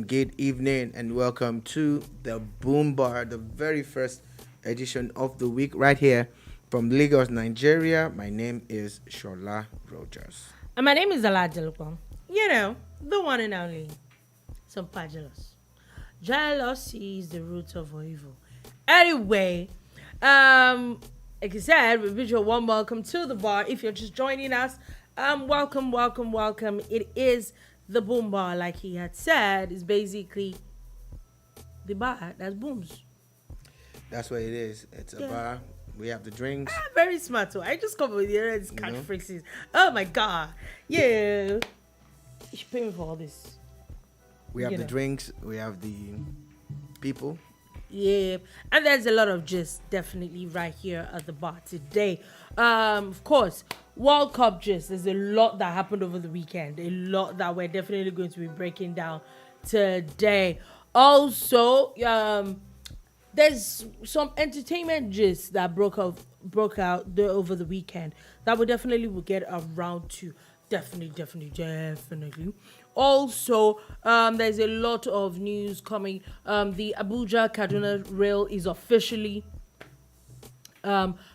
Good evening and welcome to the Boombar, the very first edition of the week, right here from Lagos, Nigeria. My name is Shola Rogers. And my name is Adeleke. You know, the one and only. Some jealous. Jealousy is the root of all evil. Anyway, like I said, we wish you a warm welcome to the bar. If you're just joining us, welcome. It is the boom bar, like he had said, is basically the bar that booms. That's what it is. It's a bar. We have the drinks. Very smart. So I just come with these catchphrases. Oh my god. Yeah. You should pay me for all this. We have the drinks. We have the people. Yeah. And there's a lot of gist definitely right here at the bar today. Of course, World Cup gist. There's a lot that happened over the weekend. A lot that we're definitely going to be breaking down today. Also, there's some entertainment gist that broke out over the weekend that we definitely will get around to. Definitely. Also, there's a lot of news coming. The Abuja-Kaduna rail is officially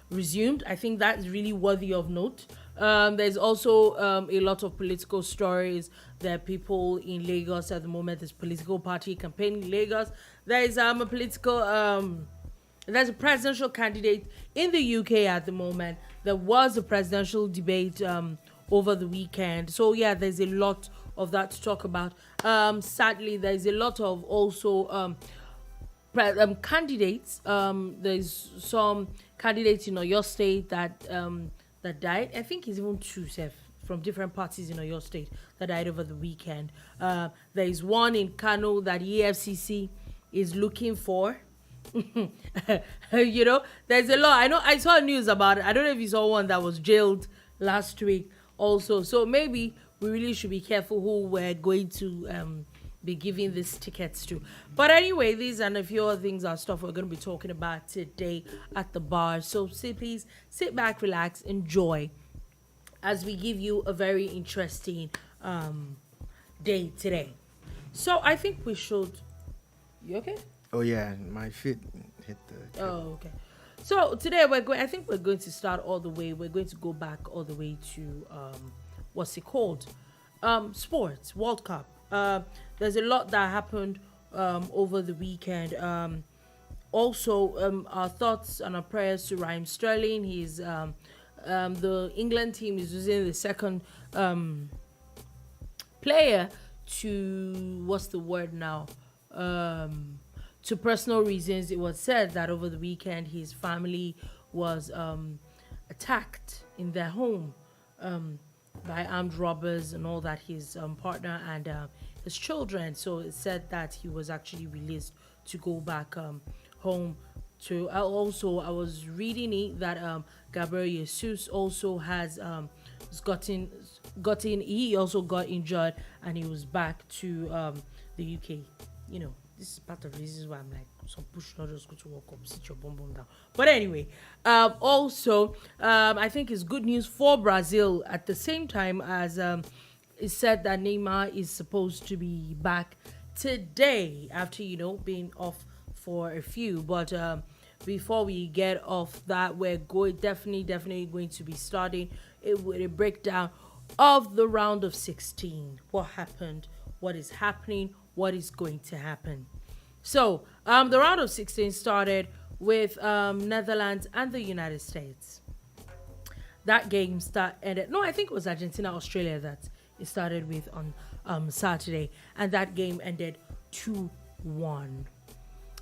resumed. I think that's really worthy of note. There's also a lot of political stories. There are people in Lagos at the moment. There's political party campaigning in Lagos. There's there's a presidential candidate in the UK at the moment. There was a presidential debate over the weekend. So yeah, there's a lot of that to talk about. Sadly, there's a lot of also candidates. There's some candidates in your state that died. I think it's even two from different parties in your state that died over the weekend. There is one in Kano that EFCC is looking for. There's a lot. I saw news about it. I don't know if you saw one that was jailed last week also. So maybe we really should be careful who we're going to be giving these tickets to. But anyway, these and a few other things are stuff we're going to be talking about today at the bar. So please sit back, relax, enjoy as we give you a very interesting day today. So I think we should. You okay? Oh yeah, my feet hit the. Oh, okay. So today I think we're going to start all the way. We're going to go back all the way to what's it called? Sports, World Cup. There's a lot that happened over the weekend. Also, our thoughts and our prayers to Raheem Sterling. He's the England team is using the second player to what's the word now? To personal reasons. It was said that over the weekend his family was attacked in their home by armed robbers and all that, his partner and his children. So it said that he was actually released to go back home to. Also, I was reading it that Gabriel Jesus also has he also got injured and he was back to the UK. This is part of the reasons why I'm like, some push not just go to work up, sit your bum down. But anyway, also, I think it's good news for Brazil at the same time as it's said that Neymar is supposed to be back today after, being off for a few. But before we get off that, we're definitely going to be starting it with a breakdown of the round of 16. What happened? What is happening? What is going to happen? So, the round of 16 started with Netherlands and the United States. That game ended. No, I think it was Argentina, Australia that it started with on Saturday, and that game ended 2-1.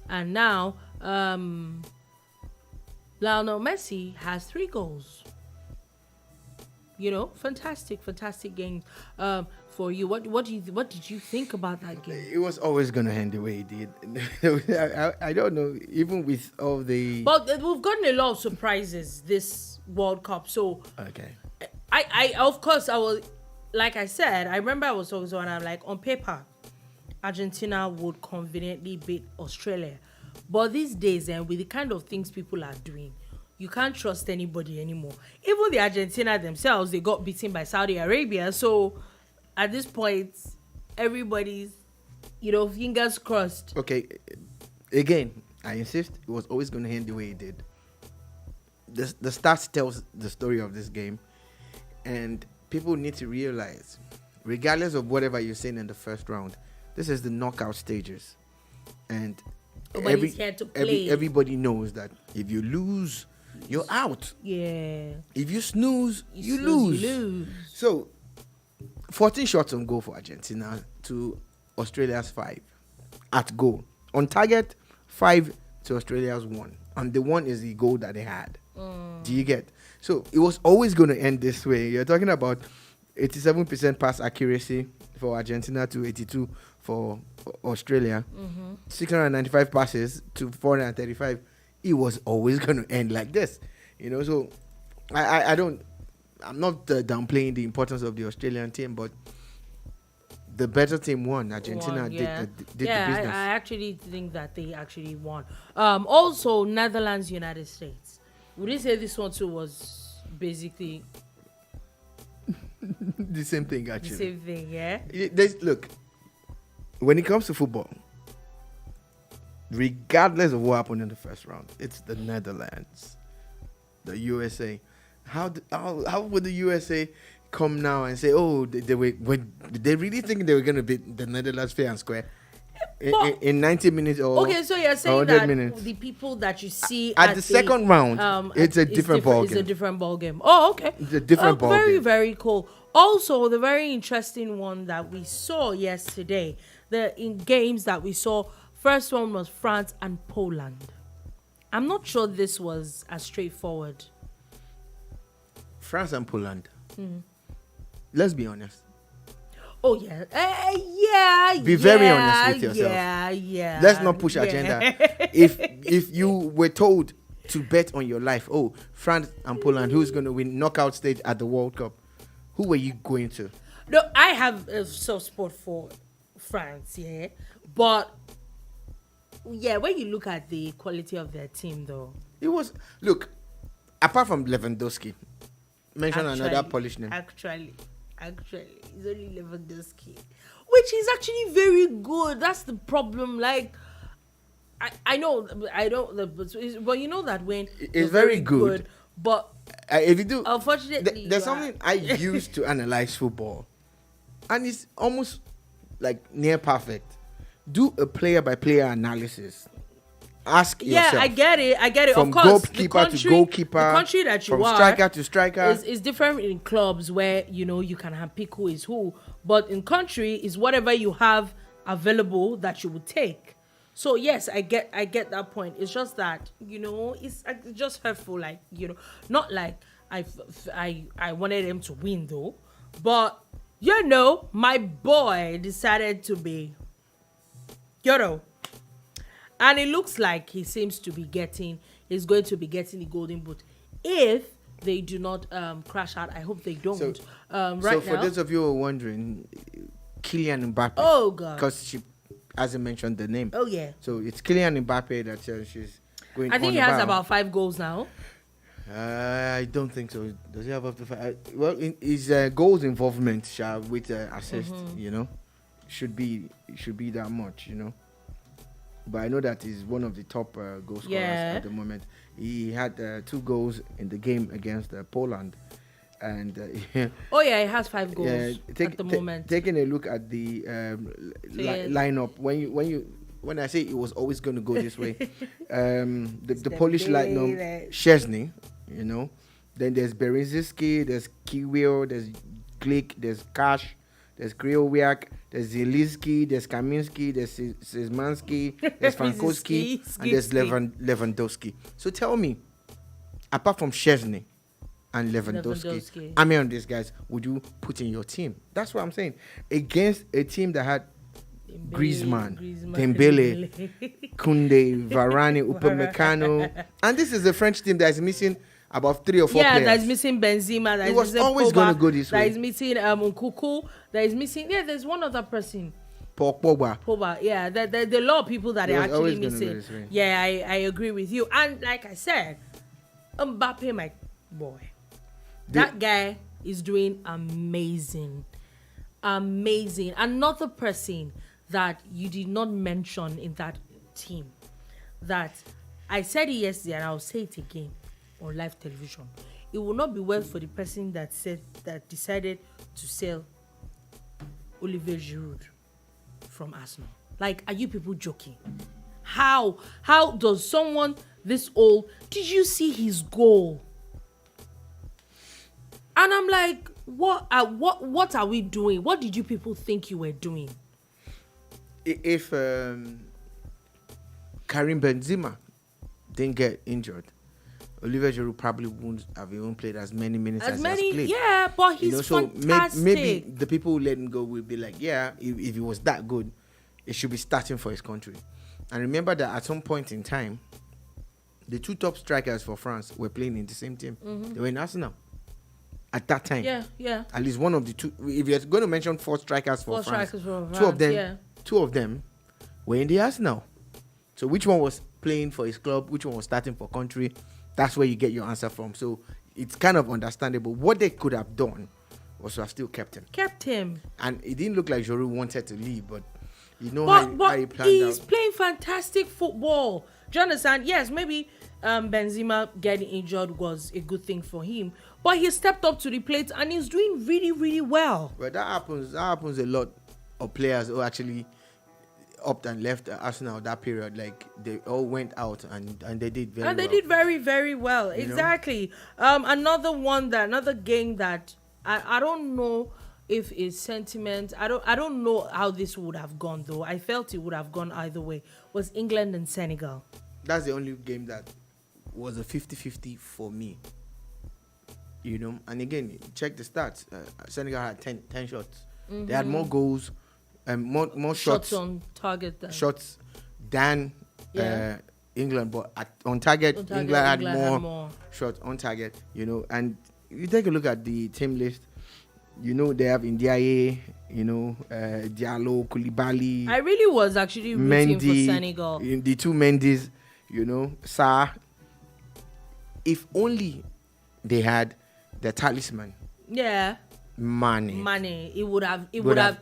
And now, Lionel Messi has 3 goals. Fantastic game for you. What did you think about that game? It was always gonna end the way it did. I don't know. Even with all the. But we've gotten a lot of surprises this World Cup. So okay. I of course I will. Like I said, I remember I was talking to one. I'm like, on paper, Argentina would conveniently beat Australia, but these days, and with the kind of things people are doing, you can't trust anybody anymore. Even the Argentina themselves, they got beaten by Saudi Arabia. So at this point, everybody's fingers crossed. Okay, again, I insist it was always going to end the way it did. The stats tells the story of this game, and people need to realize, regardless of whatever you're saying in the first round, this is the knockout stages, and Nobody's here to play. everybody knows that if you lose, you're out. Yeah. If you snooze, you snooze, lose. you lose. So, 14 shots on goal for Argentina to Australia's 5 at goal. On target, 5 to Australia's 1. And the 1 is the goal that they had. Do you get? So it was always going to end this way. You're talking about 87% pass accuracy for Argentina to 82 for Australia. 695 passes to 435. It was always going to end like this. So I'm not downplaying the importance of the Australian team, but the better team won. Argentina did the business. I actually think that they actually won. Also, Netherlands, United States. Would you say this one too was basically the same thing, actually? the same thing, yeah? Look, when it comes to football, regardless of what happened in the first round, it's the Netherlands, the USA. How would the USA come now and say, oh, they really think they were going to beat the Netherlands fair and square in 90 minutes or okay? So you're saying 100 that minutes. the people that you see at the second round, it's a different ball game. It's a different ball game. Oh, okay. It's a different ball very, game. very cool. Also, the very interesting one that we saw yesterday, in games that we saw, first one was France and Poland. I'm not sure this was as straightforward. France and Poland. Let's be honest. Oh yeah, yeah. Be very honest with yourself. Yeah. Let's not push agenda. If you were told to bet on your life, oh, France and Poland, who's going to win knockout stage at the World Cup, who were you going to? No, I have a soft spot for France, yeah, but yeah, when you look at the quality of their team, though, look, apart from Lewandowski, mention another Polish name. Actually, it's only Lewandowski, which is actually very good. That's the problem. Like, I know, but you know that when it's very good, but if you do, unfortunately, there's something I used to analyze football, and it's almost like near perfect. Do a player-by-player analysis. Ask yourself. Yeah, I get it. From of course, goalkeeper to goalkeeper, the country that you from are, striker to striker, is different in clubs where you can pick who is who. But in country, is whatever you have available that you would take. So yes, I get that point. It's just that it's just hurtful. Like not like I wanted him to win though, but my boy decided to be, and it looks like he's going to be getting the golden boot if they do not crash out. I hope they don't. So for those of you who are wondering, Kylian Mbappe. Oh God! Because she hasn't mentioned the name. Oh yeah. So it's Kylian Mbappe that she's going. I think he has about 5 goals now. I don't think so. Does he have up to 5? Well, his goals involvement with assist, should be that much, But I know that he's one of the top goal scorers at the moment. He had 2 goals in the game against Poland, and he has 5 goals at the moment. Taking a look at the lineup, when I say it was always going to go this way, the Polish lineup, Szczesny, then there's Berezinski, there's Kiwior, there's Glick, there's Kasz, there's Krychowiak, there's Zielinski, there's Kaminski, there's Szymanski, there's Frankowski, and there's Lewandowski. So tell me, apart from Szczesny and Lewandowski, how many of these guys would you put in your team? That's what I'm saying. Against a team that had Griezmann, Dembele, Koundé, Varane, Upamecano, and this is a French team that is missing about 3 or 4 players. That's missing Benzema. That it was always going to go this way. That is missing Nkunku. That is missing. Yeah, there's one other person. Pogba. Yeah, there are a lot of people that are actually missing. Yeah, I agree with you. And like I said, Mbappe, my boy, that guy is doing amazing. Another person that you did not mention in that team, that I said it yesterday and I'll say it again on live television. It will not be well for the person that decided to sell Olivier Giroud from Arsenal. Like, are you people joking? How does someone this old? Did you see his goal? And I'm like, what are we doing? What did you people think you were doing? If Karim Benzema didn't get injured, Olivier Giroud probably wouldn't have even played as many minutes as he has played. Yeah, but he's fantastic. So maybe the people who let him go will be like, yeah, if he was that good, it should be starting for his country. And remember that at some point in time, the two top strikers for France were playing in the same team. Mm-hmm. They were in Arsenal at that time. Yeah. At least one of the two. If you're going to mention four strikers for France, two of them were in the Arsenal. So which one was playing for his club? Which one was starting for country? That's where you get your answer from. So it's kind of understandable. What they could have done was to have still kept him. And it didn't look like Giroud wanted to leave, but you know how he planned he's out. Playing fantastic football. Do you understand? Yes, maybe Benzema getting injured was a good thing for him, but he stepped up to the plate and he's doing really, really well. Well, that happens a lot of players who actually upped and left Arsenal that period. Like, they all went out and they did very well. And they did very, very well. Exactly. Another game that I don't know if it's sentiment. I don't know how this would have gone, though. I felt it would have gone either way. Was England and Senegal. That's the only game that was a 50-50 for me. And again, check the stats. Senegal had 10 shots. Mm-hmm. They had more goals and more shots on target than England, but on target, England had more shots on target. And you take a look at the team list. They have Ndiaye, Diallo, Koulibaly. I really was actually rooting for Senegal. The two Mendy's, Sarr. If only they had the talisman. Yeah. Money. It would have been a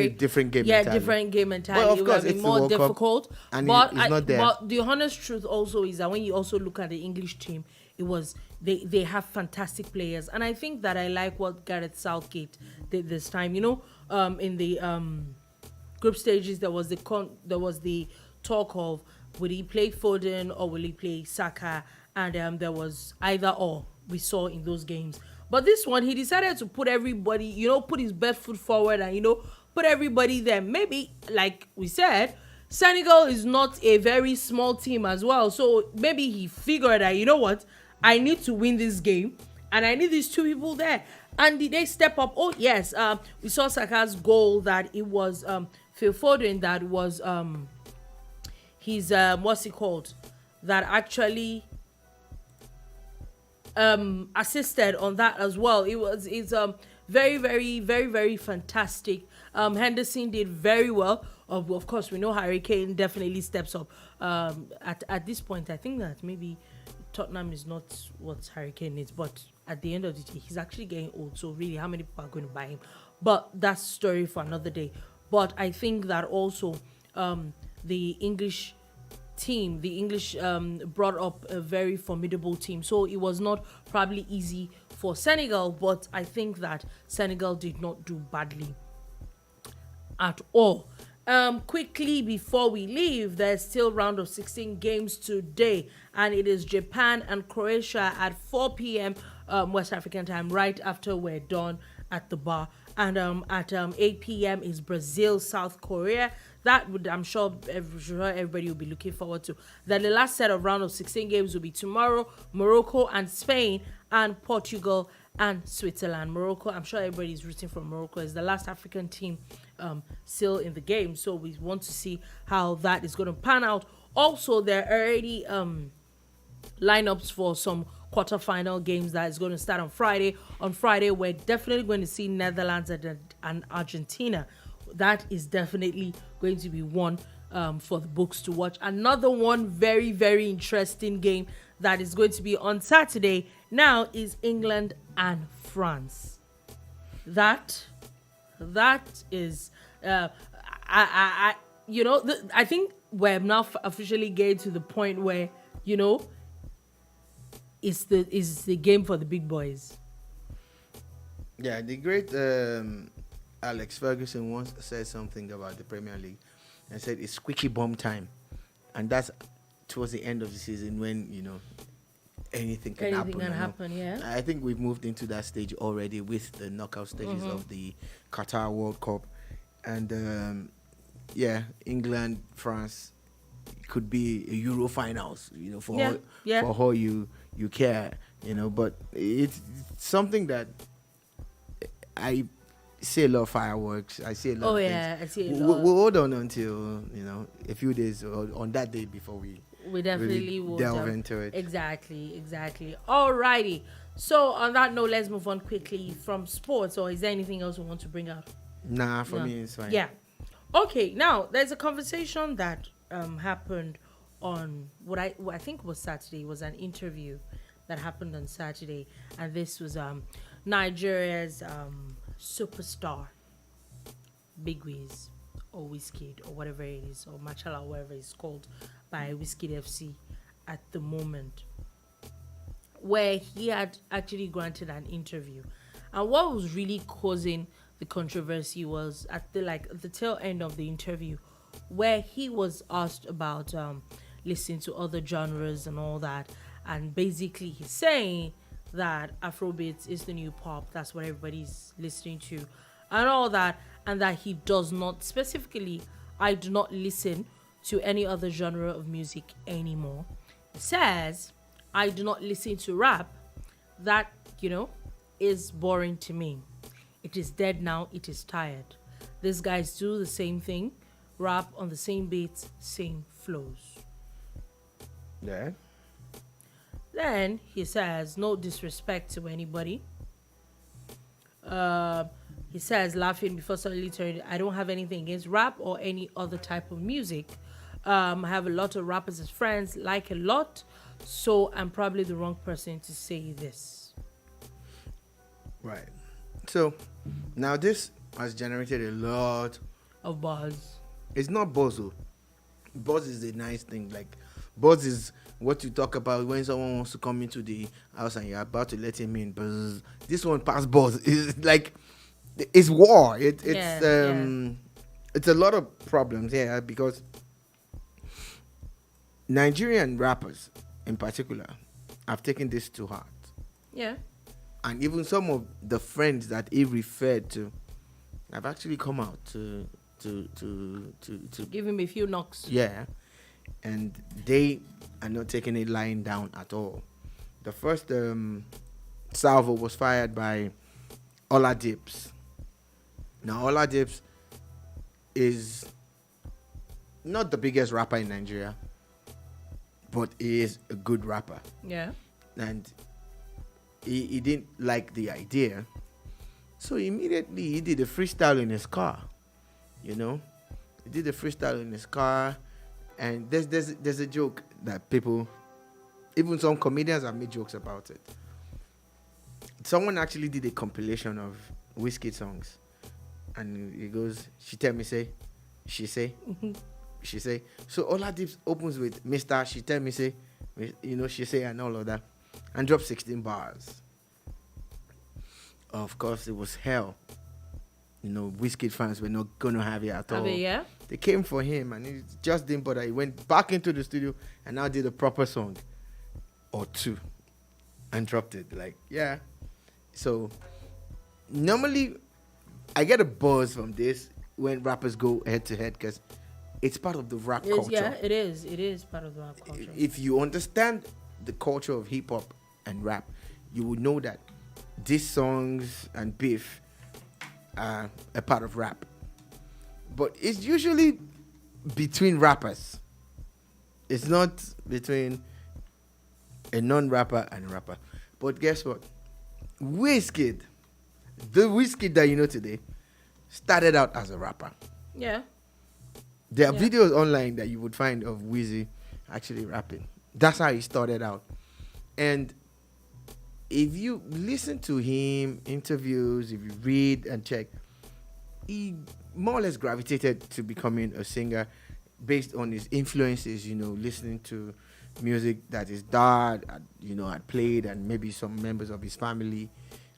different game. Yeah, different game entirely. Well, of course, it would have been more difficult. And it's not there. But the honest truth also is that when you also look at the English team, it was they have fantastic players, and I think that I like what Gareth Southgate did this time. In the group stages, there was the talk of will he play Foden or will he play Saka, and there was either or we saw in those games. But this one, he decided to put everybody, put his best foot forward and, put everybody there. Maybe, like we said, Senegal is not a very small team as well. So maybe he figured that, what, I need to win this game and I need these two people there. And did they step up? Oh, yes. We saw Saka's goal that it was Phil Foden that was his, what's it called? That actually assisted on that as well. It's very, very, very, very fantastic. Henderson did very well. Of course, we know Harry Kane definitely steps up. At this point, I think that maybe Tottenham is not what Harry Kane is, but at the end of the day, he's actually getting old. So really, how many people are going to buy him? But that's a story for another day. But I think that also the English team, brought up a very formidable team. So it was not probably easy for Senegal, but I think that Senegal did not do badly at all. Quickly before we leave, there's still round of 16 games today, and it is Japan and Croatia at 4 p.m. West African time, right after we're done at the bar. And at 8 p.m. is Brazil, South Korea. That would, I'm sure everybody will be looking forward to. Then the last set of round of 16 games will be tomorrow, Morocco and Spain, and Portugal and Switzerland. Morocco, I'm sure everybody's rooting for Morocco. It's the last African team still in the game. So we want to see how that is going to pan out. Also, there are already lineups for some quarterfinal games that is going to start on Friday. On Friday, we're definitely going to see Netherlands and Argentina. That is definitely going to be one for the books to watch. Another one very, very interesting game that is going to be on Saturday now is England and France. That is I I think we're now officially getting to the point where, it's the game for the big boys. Yeah, the great Alex Ferguson once said something about the Premier League and said it's squeaky bum time. And that's towards the end of the season when, anything can happen. Yeah. I think we've moved into that stage already with the knockout stages of the Qatar World Cup. And, England, France could be a Euro finals, for all you care, but it's something that I see a lot of fireworks. I see a lot of things. I see a lot. We'll hold on until, a few days or on that day before we definitely really will delve into it. Exactly. Alrighty. So on that note, let's move on quickly from sports. Or is there anything else we want to bring out? Nah, for me it's fine. Yeah. Okay. Now there's a conversation that happened on what I think was Saturday. It was an interview that happened on Saturday, and this was Nigeria's superstar, Big Wiz or Wizkid or whatever it is, or Machala, whatever it's called, by Wizkid FC at the moment, where he had actually granted an interview. And what was really causing the controversy was at the tail end of the interview, where he was asked about listening to other genres and all that, and basically he's saying that Afrobeats is the new pop, that's what everybody's listening to and all that, and that he does not, specifically, I do not listen to any other genre of music anymore. He says, I do not listen to rap. That, is boring to me. It is dead now. It is tired. These guys do the same thing, rap on the same beats, same flows. Yeah. Then he says, no disrespect to anybody. He says, laughing before suddenly turning, I don't have anything against rap or any other type of music. I have a lot of rappers as friends, like a lot, so I'm probably the wrong person to say this. Right. So now this has generated a lot of buzz. It's not buzz. Buzz is a nice thing. Like, buzz is what you talk about when someone wants to come into the house and you're about to let him in. Buzz. This one past buzz is like, it's war. It's a lot of problems here because Nigerian rappers in particular have taken this to heart. Yeah. And even some of the friends that he referred to have actually come out to give him a few knocks. Yeah. And they are not taking it lying down at all. The first salvo was fired by Oladips. Now, Oladips is not the biggest rapper in Nigeria, but he is a good rapper. Yeah. And he didn't like the idea, so immediately he did a freestyle in his car. He did a freestyle in his car, and there's a joke that people, even some comedians, have made jokes about it. Someone actually did a compilation of Wizkid songs, and he goes, she tell me say, she say, she say. So Oladips opens with Mr. She tell me say, she say, and all of that, and dropped 16 bars. Of course, it was hell. Wizkid fans were not gonna have it at all. Yeah. They came for him, and he just didn't bother. He went back into the studio and now did a proper song or two and dropped it. So normally I get a buzz from this when rappers go head to head because it's part of the rap culture. Yeah, it is. It is part of the rap culture. If you understand the culture of hip hop and rap, you would know that these songs and beef are a part of rap. But it's usually between rappers. It's not between a non-rapper and a rapper. But guess what? Wizkid, the Wizkid that you know today, started out as a rapper. Yeah. There are videos online that you would find of Ycee actually rapping. That's how he started out. And if you listen to him, interviews, if you read and check, he more or less gravitated to becoming a singer based on his influences, listening to music that his dad, had played, and maybe some members of his family,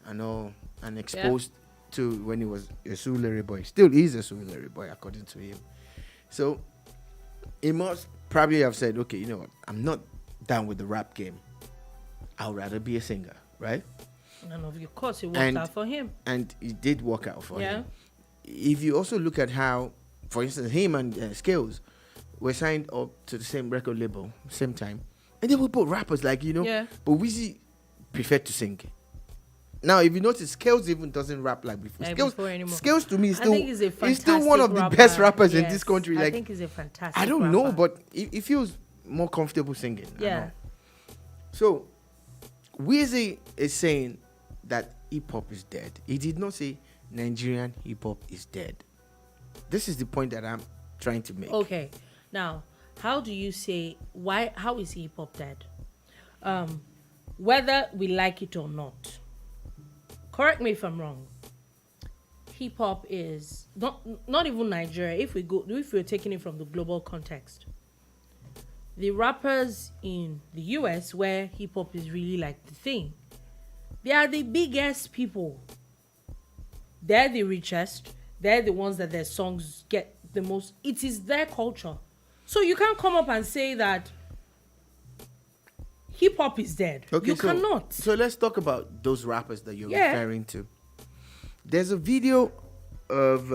and all, and exposed to when he was a Surulere boy. Still is a Surulere boy, according to him. So he must probably have said, okay, you know what, I'm not down with the rap game. I'd rather be a singer, right? And of course, it worked out for him. And it did work out for him. If you also look at how, for instance, him and Skills were signed up to the same record label, same time, and they were both rappers, but Wizzy preferred to sing. Now, if you notice, Skills even doesn't rap like before. Skills to me is still one of the best rappers in this country. I think he's a fantastic I don't know, but he feels more comfortable singing. Yeah. So, Wizzy is saying that hip-hop is dead. He did not say Nigerian hip-hop is dead. This is the point that I'm trying to make. Okay. Now, how do you say, how is hip-hop dead? Whether we like it or not, correct me if I'm wrong, hip-hop is, not even Nigeria, if we're taking it from the global context, the rappers in the US, where hip-hop is really like the thing, they are the biggest people. They're the richest. They're the ones that their songs get the most. It is their culture. So you can't come up and say that hip-hop is dead. Okay, cannot. So let's talk about those rappers that you're referring to. There's a video of,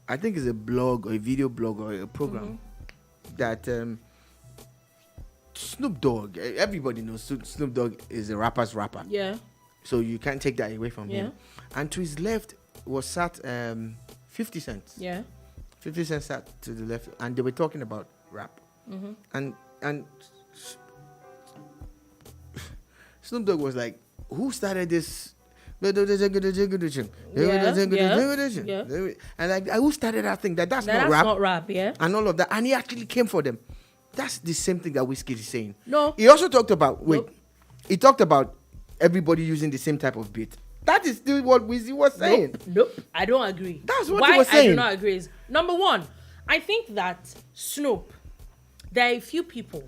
I think it's a blog or a video blog or a program that Snoop Dogg, everybody knows Snoop Dogg is a rapper's rapper. Yeah. So you can't take that away from him. And to his left was sat 50 Cent. Yeah. 50 Cent sat to the left, and they were talking about rap. And Snoop Dogg was like, who started this? And like, who started that thing? That's not rap. Yeah. And all of that. And he actually came for them. That's the same thing that Wizkid is saying. No. He also talked about, he talked about everybody using the same type of beat. That is still what Wizzy was saying. Nope. I don't agree. That's what he was saying. I do not agree is, number one, I think that Snoop, there are a few people,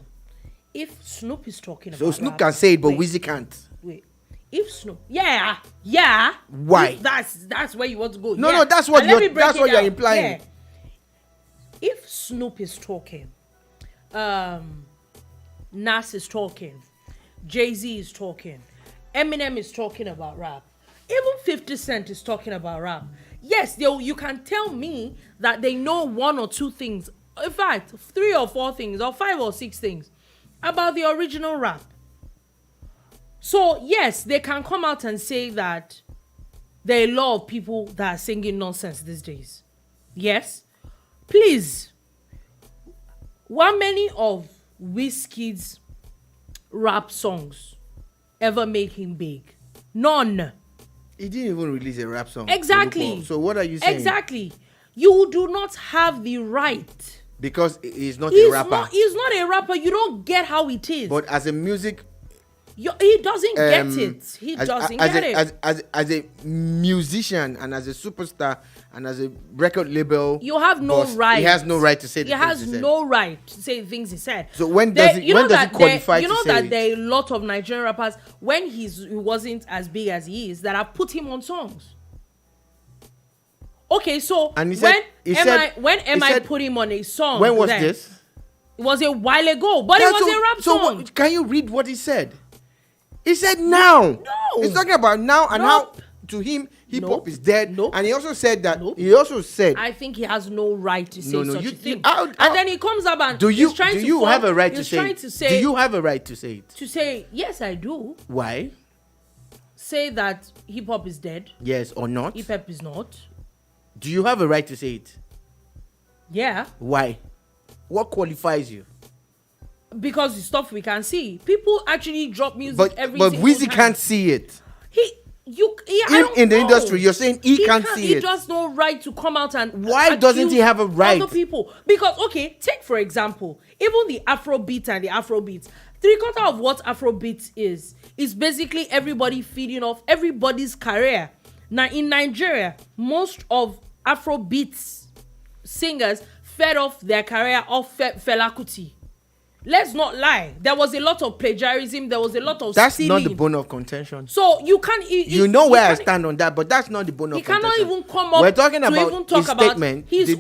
if Snoop is talking about So Snoop can say it, but Wizzy can't. Wait. If Snoop, yeah. Why? That's where you want to go. No, that's what you're implying. Yeah. If Snoop is talking, Nas is talking, Jay-Z is talking, Eminem is talking about rap, even 50 Cent is talking about rap. Yes, you can tell me that they know one or two things, in fact, 3 or 4 things, or 5 or 6 things about the original rap. So, yes, they can come out and say that there are a lot of people that are singing nonsense these days. Yes. Please, how many of Wizkid's rap songs ever made him big? None. He didn't even release a rap song. Exactly. So what are you saying? Exactly. You do not have the right. Because he's not a rapper. He's not a rapper. You don't get how it is. But as a music... he doesn't get it. He doesn't get it. As a musician and as a superstar and as a record label... You have no right. He has no right to say the things he said. He has no right to say the things he said. So when does he qualify to say it? You know that there are a lot of Nigerian rappers, when he wasn't as big as he is, that have put him on songs. Okay, so when I put him on a song... When was this? It was a while ago, but it was a rap song. Can you read what he said? He said now. No. He's talking about now and how to him hip-hop is dead. And he also said that I think he has no right to say such a thing. And then he comes up and do you have a right to say it? Do you have a right to say it? To say, yes, I do. Why? Say that hip-hop is dead. Yes or not? Hip-hop is not. Do you have a right to say it? Yeah. Why? What qualifies you? Because the stuff we can see. People actually drop music every single time. But Wizzy can't see it. In the industry, you're saying he can't see it. He does no right to come out and why doesn't he have a right? Other people. Because, okay, take for example, even the Afrobeat and the Afrobeats. 3/4 of what Afrobeat is basically everybody feeding off everybody's career. Now, in Nigeria, most of Afrobeats singers fed off their career off Fela Kuti. Let's not lie. There was a lot of plagiarism. There was a lot of That's stealing. not the bone of contention. So you can't. You know where I stand on that, but that's not the bone of contention. He cannot even come up. We're talking to about even talk his about statement. his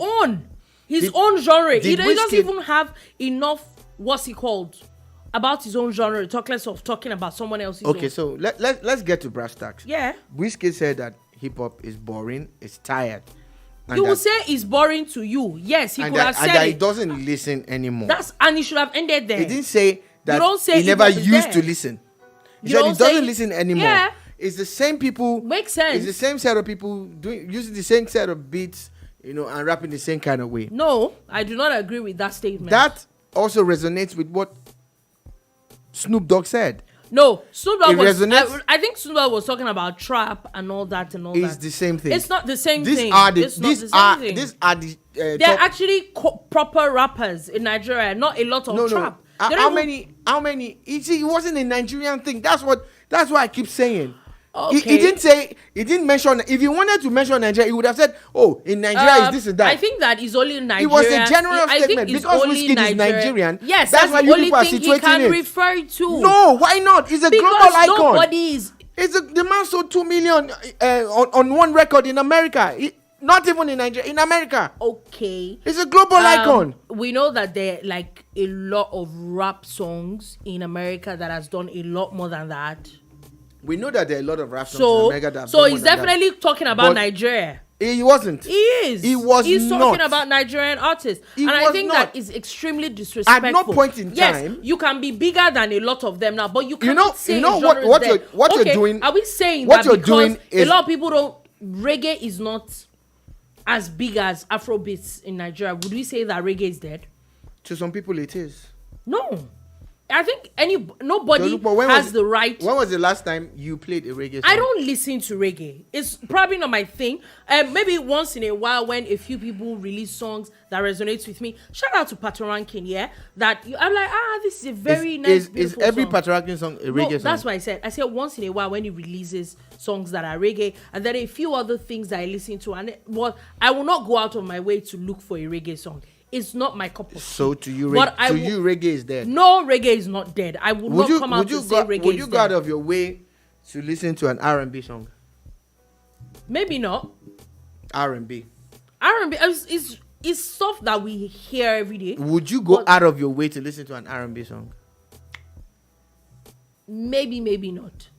own genre. He doesn't even have enough. What's he called? About his own genre. Talk less of talking about someone else's. Okay, own. so let's get to brass tacks. Yeah. Wizkid said that hip hop is boring. It's tired. And You will say it's boring to you. Yes, he could have said that it. he doesn't listen anymore. And he should have ended there. He didn't say that. You don't say he never hip-hop is used there. to listen. He You said he don't say doesn't it- listen anymore. Yeah. It's the same people. Makes sense. It's the same set of people using the same set of beats, and rapping the same kind of way. No, I do not agree with that statement. That also resonates with what Snoop Dogg said. No, Snoop Dogg It was. resonates- I think Snoop Dogg was talking about trap and all that and all It's that. the same thing. It's not the same These thing. are the It's not these the same are thing. these are the They're top- actually proper rappers in Nigeria, not a lot of no. trap. How They don't How many? You see, it wasn't a Nigerian thing. That's what I keep saying. He Okay. didn't say. He didn't mention. If he wanted to mention Nigeria, he would have said, "Oh, in Nigeria is this and that." I think that is only Nigeria. It was a general I think statement it's because only Wizkid is Nigerian. Yes, that's why the you only people are thing he situating can it. refer to. No, why not? He's a global because icon. nobody is. The man sold 2 million on one record in America. Not even in Nigeria, in America. Okay. It's a global icon. We know that there are like a lot of rap songs in America that has done a lot more than that. We know that there are a lot of rap songs in So, America that have so done he's more than that. definitely talking about But Nigeria. He wasn't. He is. He was He's not. talking about Nigerian artists. He And I was think not. that is extremely disrespectful. At no point in yes, time- you can be bigger than a lot of them now, but you cannot know- say you know a genre is what dead. you're Okay, doing- Are we saying what that you're because doing is- a lot of people don't... Reggae is not as big as Afrobeats in Nigeria. Would we say that reggae is dead? To some people, it is. No. I think nobody But when has was- the right... When was the last time you played a reggae song? I don't listen to reggae. It's probably not my thing. Maybe once in a while when a few people release songs that resonates with me. Shout out to Patoranking, yeah? I'm like, this is a very nice, Is beautiful every song. Patoranking song a reggae No, song? that's what I said. I said once in a while when he releases songs that are reggae, and then a few other things that I listen to. I will not go out of my way to look for a reggae song. It's not my cup of tea. So to you, But reggae is dead. No, reggae is not dead. I would not come out to say reggae Would is you go out dead. of your way to listen to an R&B song? Maybe not. R&B. R&B is stuff that we hear every day. Would you go But- out of your way to listen to an R&B song? Maybe not.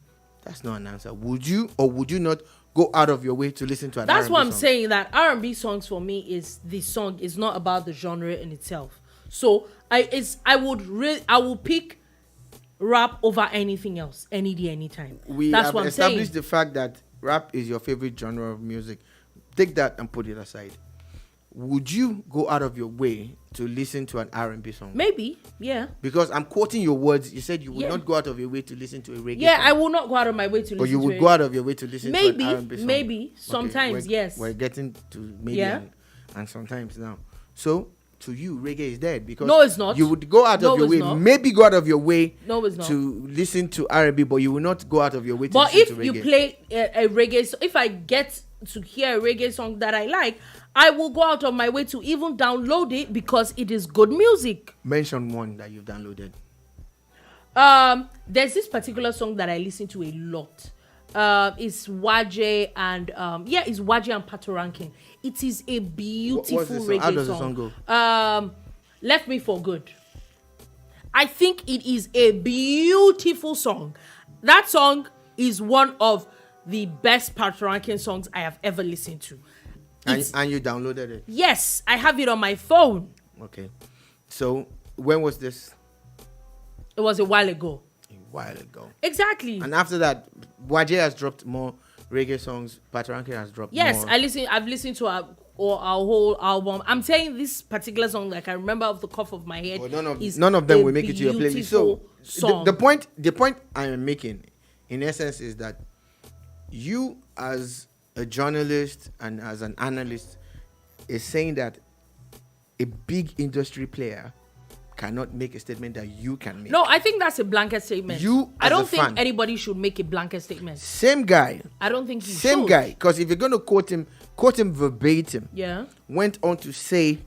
That's not an answer. Would you or would you not go out of your way to listen to an That's R&B what I'm song? saying. That R&B songs for me is the song is not about the genre in itself. So I will pick rap over anything else any day, anytime. We That's have what I'm saying. established the fact that rap is your favorite genre of music. Take that and put it aside. Would you go out of your way to listen to an R&B song? Maybe, yeah. Because I'm quoting your words. You said you would Yeah. not go out of your way to listen to a reggae Yeah, song. I will not go out of my way to listen But you to would it. go out of your way to listen to Maybe, an R&B song. maybe. Sometimes, yes. We're getting to maybe Yeah. and sometimes now. So, to you, reggae is dead because No, it's not. You would go out No, of your it's way, not. maybe go out of your way No, it's not. to listen to R&B, but you will not go out of your way to But listen if to reggae. you play a reggae, if I get to hear a reggae song that I like, I will go out of my way to even download it because it is good music. Mention one that you've downloaded. There's this particular song that I listen to a lot. It's Waje and it's Waje and Patoranking. It is a beautiful What's the song? reggae How does the song. song go? Left Me for Good. I think it is a beautiful song. That song is one of the best Patoranking songs I have ever listened to. And you downloaded it. Yes, I have it on my phone. Okay. So when was this? It was a while ago. A while ago. Exactly. And after that, Waje has dropped more reggae songs. Patoranking has dropped Yes, more. I've listened to our whole album. I'm saying this particular song, like I remember off the cuff of my head. Well, none is of them a will make it to your playlist. So song. the point I am making, in essence, is that you as a journalist and as an analyst is saying that a big industry player cannot make a statement that you can make. No, I think that's a blanket statement. I don't think anybody should make a blanket statement. Same guy. I don't think he should. Same guy. Because if you're going to quote him verbatim. Yeah. Went on to say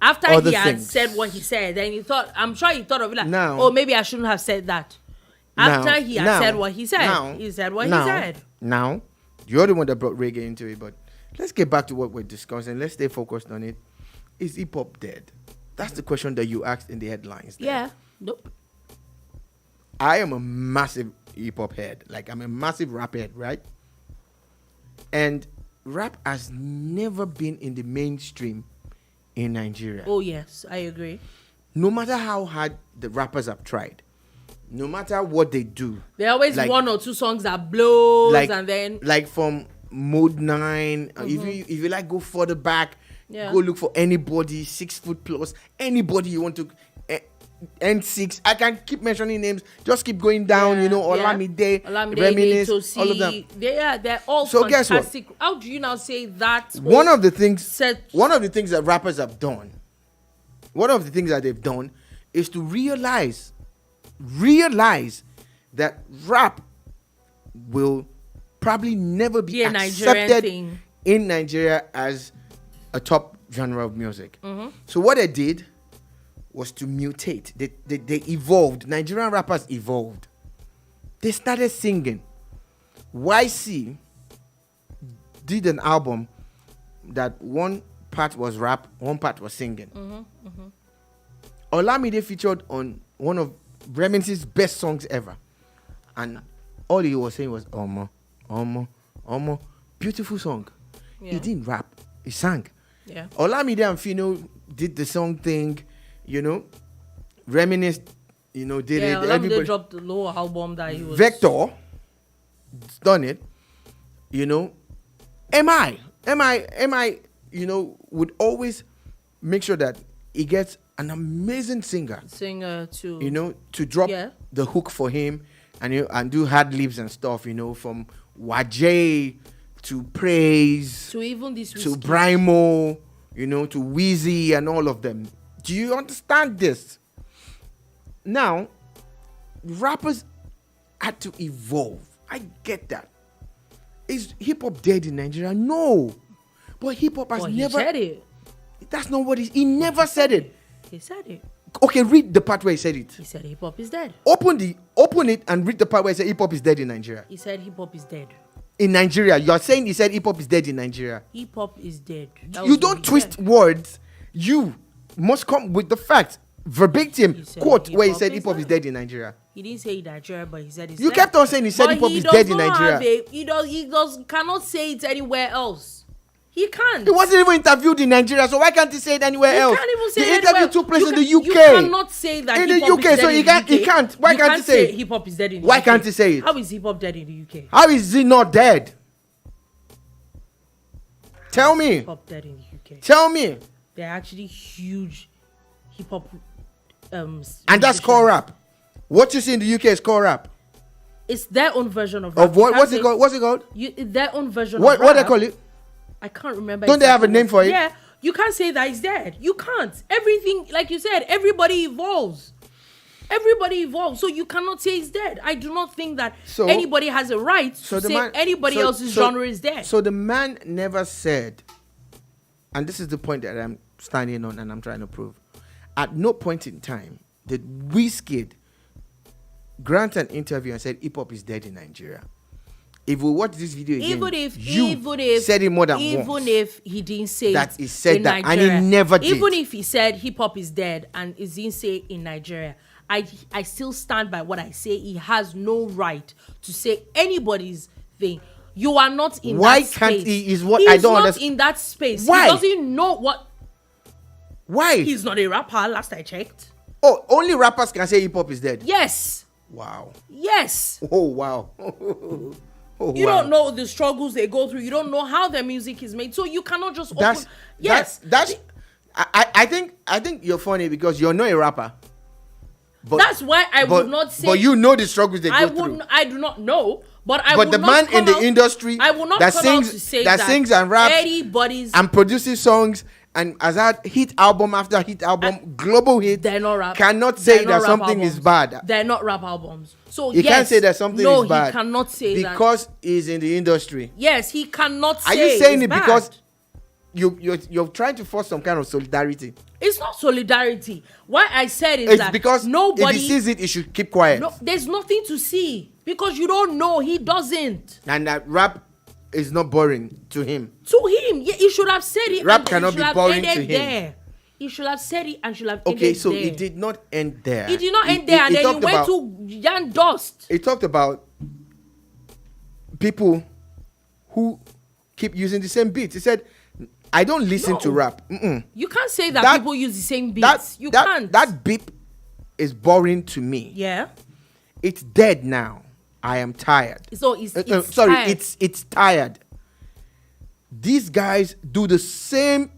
after he had said what he said, then I'm sure he thought of it like, oh, maybe I shouldn't have said that. After he had said what he said, he said what he said. Now, you're the one that brought reggae into it, but let's get back to what we're discussing. Let's stay focused on it. Is hip hop dead? That's the question that you asked in the headlines. Yeah. Nope. I am a massive hip hop head. Like, I'm a massive rap head, right? And rap has never been in the mainstream in Nigeria. Oh, yes. I agree. No matter how hard the rappers have tried, no matter what they do. There are always one or two songs that blows and then... Like from Mode 9, if you like go further back, go look for anybody 6 foot plus, anybody you want to, N6. I can keep mentioning names, just keep going down, Olamide, Reminisce, all of them. They're all so fantastic. Guess what? How do you now say that? One of the things that rappers have done, one of the things that they've done is to realize that rap will probably never be accepted in Nigeria as a top genre of music. So what they did was to mutate. They evolved. Nigerian rappers evolved. They started singing. Ycee did an album that one part was rap, one part was singing. Olamide featured on one of Reminisce's best songs ever. And all he was saying was, Omo. Beautiful song. Yeah. He didn't rap. He sang. Yeah. Olamide and Fino did the song thing, Reminisce, did it. Olamide dropped the low album that he was... Vector done it, MI, would always make sure that he gets an amazing singer to drop the hook for him and do hard libs and stuff, from Wajay to Praise to even this to Brimo, to Wheezy and all of them. Do you understand this? Now, rappers had to evolve. I get that. Is hip hop dead in Nigeria? No. But hip hop has never. He said it. That's not what he never said it. He said it. Okay, read the part where he said it. He said hip hop is dead. Open it and read the part where he said hip hop is dead in Nigeria. He said hip hop is dead. In Nigeria, you are saying he said hip hop is dead in Nigeria. Hip hop is dead. You don't twist words. You must come with the facts. Verbatim quote where he said hip hop is dead in Nigeria. He didn't say Nigeria, but he said it's You kept on saying he said hip hop is dead in Nigeria. He cannot say it anywhere else. He can't. He wasn't even interviewed in Nigeria, so why can't he say it anywhere else? He can't even say the it interview took place in the UK. You cannot say that in the UK, so he can't. Why can't he say it? Hip hop is dead in the UK. Why can't he say it? How is hip hop dead in the UK? How is he not dead? Tell me. Hip hop dead in the UK. Tell me. They're actually huge hip hop. And that's core rap. What you see in the UK is core rap. It's their own version of rap. Of what? What's it called? What's it called? Their own version of rap. What they call it? I can't remember. Don't they have a name for it? Yeah. You can't say that it's dead. You can't. Everything, like you said, everybody evolves. Everybody evolves. So you cannot say it's dead. I do not think that anybody has a right to say anybody else's genre is dead. So the man never said, and this is the point that I'm standing on and I'm trying to prove. At no point in time did Wizkid grant an interview and said hip hop is dead in Nigeria. If we watch this video again, even if said it more than once. Even if he didn't say that he said in that, Nigeria, and he never did. Even if he said hip hop is dead and he didn't say it in Nigeria, I still stand by what I say. He has no right to say anybody's thing. You are not in that space. Why can't he? Is what I don't understand. He's not in that space. Why? He doesn't know what. Why? He's not a rapper. Last I checked. Oh, only rappers can say hip hop is dead. Yes. Wow. Yes. Oh wow. You don't know the struggles they go through. You don't know how their music is made. So you cannot just open. I think you're funny because you're not a rapper. But, that's why I would not say. But you know the struggles they go through. I do not know. But the man in the industry I will not that sings and raps anybody's and produces songs and has had hit album after hit album, global hit, they're not rap. cannot say that something is bad. They're not rap albums. So he can't say that something is bad. No, he cannot say that. Because he's in the industry. Yes, he cannot say. Are you saying it bad. because you're trying to force some kind of solidarity? It's not solidarity. Why I said is it's that because nobody, if he sees it, he should keep quiet. No, there's nothing to see because you don't know. He doesn't. And that rap is not boring to him. To him, yeah, he should have said it. Rap cannot be boring to him. There. He should have said it and should have ended Okay, so there. it did not end there. It did not end there, and then he went to Yan Dust. He talked about people who keep using the same beats. He said, I don't listen to rap. You can't say that people use the same beats. You can't. That beat is boring to me. Yeah. It's dead now. I am tired. So it's sorry, tired. it's tired. These guys do the same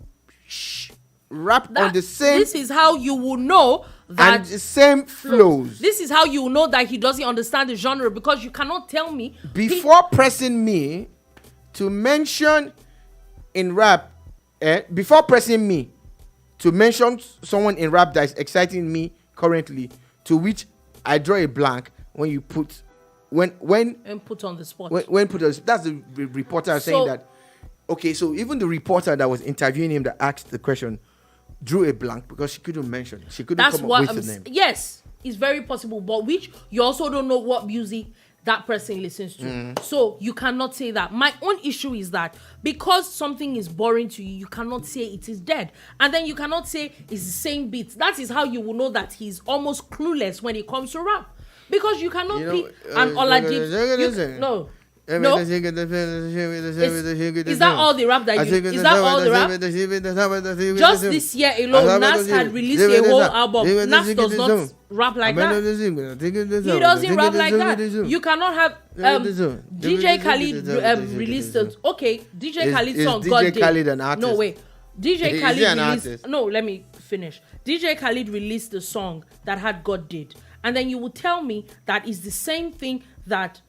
rap on the same. This is how you will know that and the same flows. This is how you will know that he doesn't understand the genre, because you cannot tell me before pressing me to mention in rap. Before pressing me to mention someone in rap that is exciting me currently, to which I draw a blank when you put and put on the spot. When put on, that's the reporter saying that. Okay, so even the reporter that was interviewing him that asked the question drew a blank because she couldn't mention. She couldn't come up with the name. Yes, it's very possible, but which you also don't know what music that person listens to. So you cannot say that. My own issue is that because something is boring to you, you cannot say it is dead. And then you cannot say it's the same beat. That is how you will know that he's almost clueless when it comes to rap. Because you cannot pick an Oladips. No. No. Is that all the rap that you... Is that all the rap? Just this year alone, Nas had released a whole album. Nas does not rap like that. He doesn't rap like that. You cannot have... DJ Khaled released... DJ Khaled's song, God Day. Khaled an artist? No, wait. DJ Khaled released... Artist? No, let me finish. DJ Khaled released the song that had God Did. And then you will tell me that is the same thing that...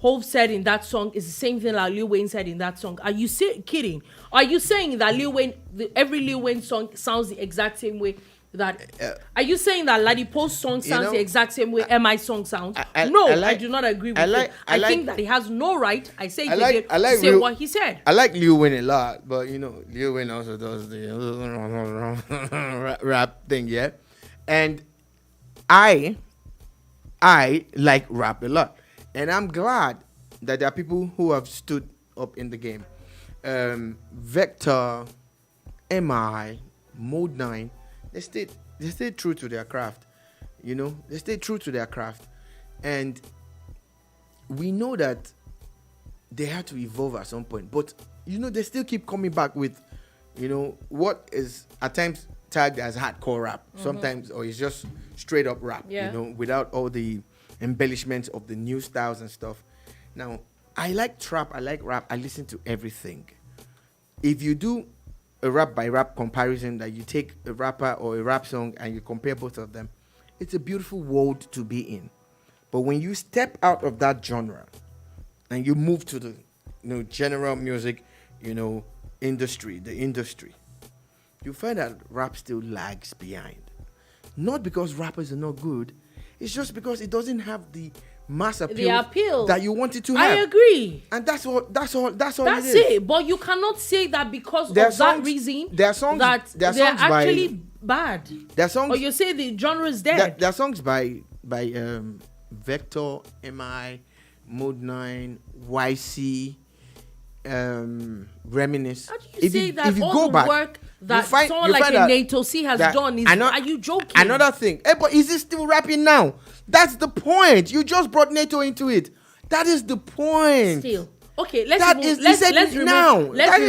Hov said in that song is the same thing like Lil Wayne said in that song. Are you kidding? Are you saying that Lil Wayne, every Lil Wayne song sounds the exact same way? Are you saying that Ladipo's song sounds the exact same way MI song sounds? I do not agree with it. I think that he has no right. I say to say what he said. I like Lil Wayne a lot, but Lil Wayne also does the rap thing, yeah. And I like rap a lot. And I'm glad that there are people who have stood up in the game. Vector, MI, Mode 9, they stayed true to their craft. They stayed true to their craft. And we know that they had to evolve at some point. But, they still keep coming back with, what is at times tagged as hardcore rap. Sometimes, or it's just straight up rap, without all the embellishments of the new styles and stuff. Now, I like trap, I like rap, I listen to everything. If you do a rap by rap comparison, that you take a rapper or a rap song and you compare both of them, it's a beautiful world to be in. But when you step out of that genre and you move to the general music, industry, you find that rap still lags behind. Not because rappers are not good, it's just because it doesn't have the mass appeal that you want it to have. I agree. And that's all That's it is. it. But you cannot say that because of that reason there are songs, that they're actually bad. There are songs, or you say the genre is dead. There are songs by Vector, MI, Mode 9, Ycee, Reminisce. How do you say that all the work that someone like a NATO C has done is... Are you joking? Another thing. But is he still rapping now? That's the point. You just brought NATO into it. That is the point. Still. Okay, let's That is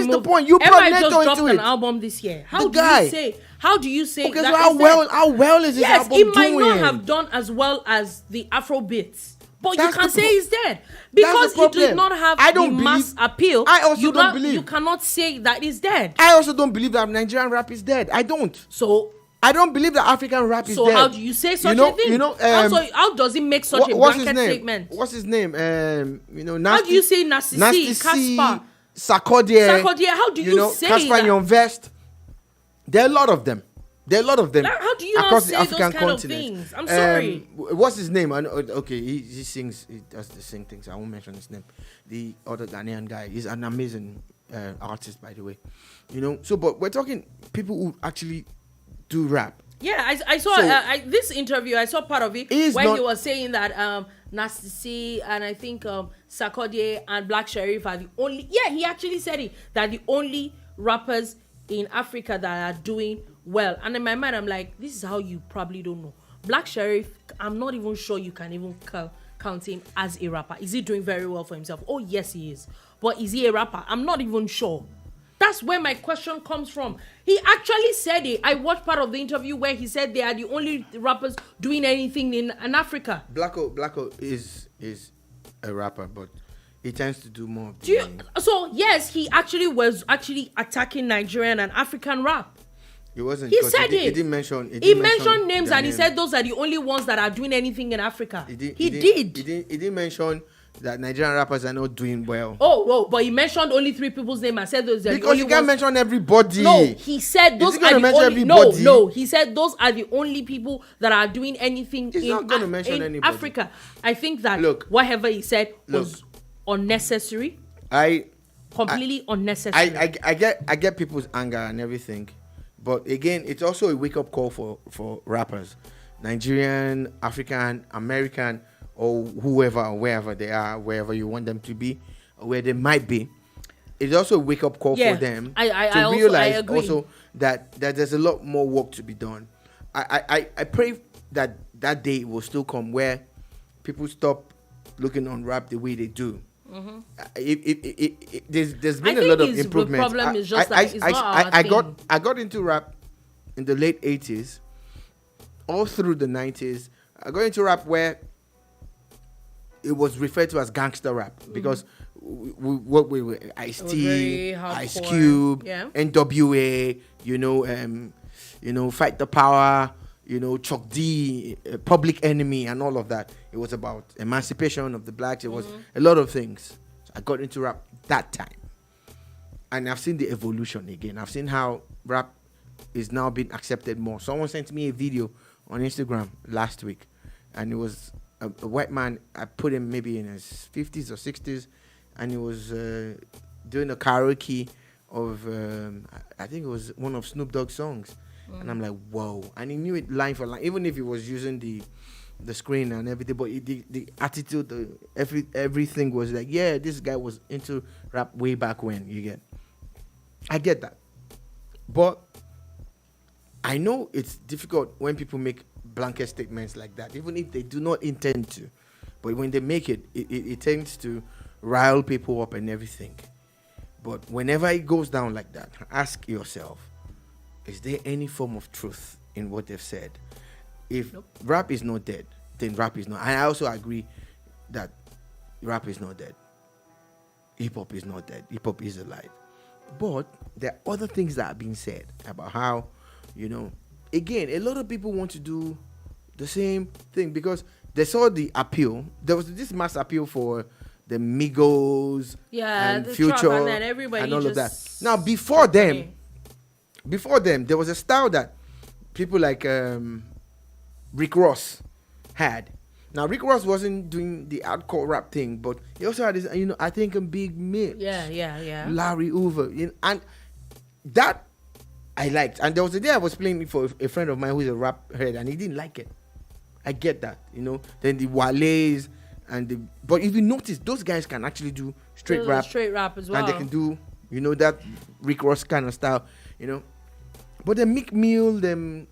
the point. You brought NATO into it. just dropped an album this year. How do you say okay, that? So how well is his album doing? Yes, it might not have done as well as the Afrobeats. But you can say it's dead. Because it did not have the mass appeal. I also don't believe. You cannot say that it's dead. I also don't believe that Nigerian rap is dead. I don't. So I don't believe that African rap is dead. So how do you say such a thing? How does it make such a blanket statement? What's his name? How do you say Nasty C, Casper, Sarkodie? How do you say Casper that? Nyonvest. There are a lot of them. How do you not across say the African those kind continent. of things? I'm sorry. What's his name? Okay, he sings. He does the sing things. I won't mention his name. The other Ghanaian guy. He's an amazing artist, by the way. You know. So, but we're talking people who actually do rap. Yeah, I saw this interview. I saw part of it when he was saying that Nasty C and I think Sarkodie and Black Sherif are the only. Yeah, he actually said it, that the only rappers in Africa that are doing well. And in my mind, I'm like, this is how you probably don't know. Black Sherif, I'm not even sure you can even count him as a rapper. Is he doing very well for himself? Oh, yes, he is. But is he a rapper? I'm not even sure. That's where my question comes from. He actually said it. I watched part of the interview where he said they are the only rappers doing anything in Africa. Blacko is a rapper, but he tends to do more. So yes, he actually was attacking Nigerian and African rap. He wasn't. He said it. He didn't mention. He mentioned names and he said those are the only ones that are doing anything in Africa. He did. He didn't mention that Nigerian rappers are not doing well. But he mentioned only 3 people's names and said those are the only because you can't mention everybody. No, he said those are the only. No, he said those are the only people that are doing anything in Africa. I think that whatever he said was unnecessary. Completely unnecessary. I get people's anger and everything, but again, it's also a wake up call for rappers, Nigerian, African, American, or whoever, or wherever they are, wherever you want them to be, or where they might be. It's also a wake up call for them to realize also that there's a lot more work to be done. I pray that day will still come where people stop looking on rap the way they do. Mm-hmm. There's been a lot of improvements. The problem is just that it's not our thing. I got into rap in the late 80s, all through the 90s. I got into rap where it was referred to as gangster rap because we were Ice-T, Ice Cube, NWA, Fight the Power, Chuck D, Public Enemy, and all of that. It was about emancipation of the blacks. It was a lot of things. So I got into rap that time, and I've seen the evolution again. I've seen how rap is now being accepted more. Someone sent me a video on Instagram last week, and it was a white man. I put him maybe in his 50s or 60s, and he was doing a karaoke of I think it was one of Snoop Dogg's songs, and I'm like, whoa! And he knew it line for line, even if he was using the screen and everything. But the attitude, everything was like, yeah, this guy was into rap way back when. I get that, but I know it's difficult when people make blanket statements like that, even if they do not intend to. But when they make it tends to rile people up and everything. But whenever it goes down like that, ask yourself, is there any form of truth in what they've said? If rap is not dead, then rap is not. And I also agree that rap is not dead. Hip-hop is not dead. Hip-hop is alive. But there are other things that are being said about how, again, a lot of people want to do the same thing because they saw the appeal. There was this mass appeal for the Migos and the Future and all of that. Now, before them, there was a style that people like Rick Ross had. Now, Rick Ross wasn't doing the hardcore rap thing, but he also had this, I think a Big Mitch. Yeah. Larry Hoover. And that I liked. And there was a day I was playing it for a friend of mine who's a rap head, and he didn't like it. I get that, Then the Wale's but if you notice, those guys can actually do straight rap as well. And they can do, that Rick Ross kind of style, But the Meek Mill, the